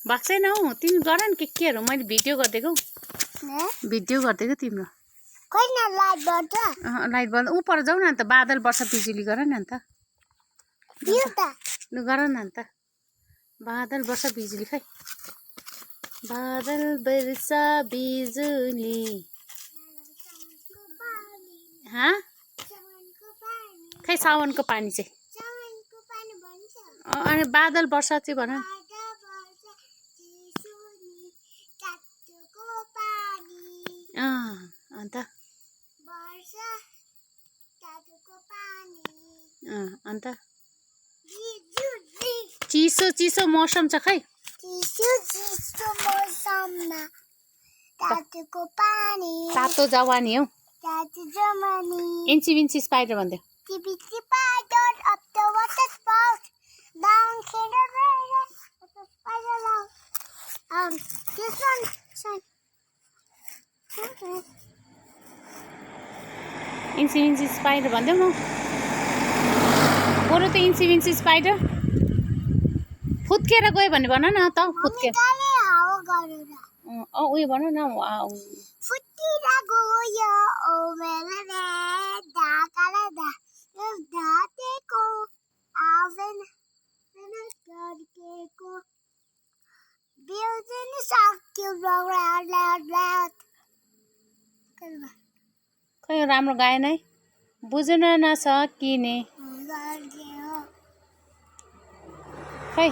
भाग्छैन हौ तिमी गर न केहरू मैले भिडियो गरिदिएको भिडियो गरिदिएको तिम्रो लाइट बल्द ऊ पर जाऊ न अन्त बादल वर्षा बिजुली गर न अन्त लु गर न अन्त बादल वर्षा बिजुली खै बादल वर्षा बिजुली खै साउनको पानी चाहिँ अनि बादल वर्षा चाहिँ भन अन्त अन्त चिसो चिसो मौसम छ खै तातो जवानी हौ इन्ची विन्ची स्पाइडर भन्दै इन्ची विन्ची स्पाइडर भन्दैौ न बरु त इन्ची विन्ची स्पाइडर फुत्केर गयो भने भन न त फुत्केर उयो भन न खै राम्रो गाएन है बुझ्न नसकिने खै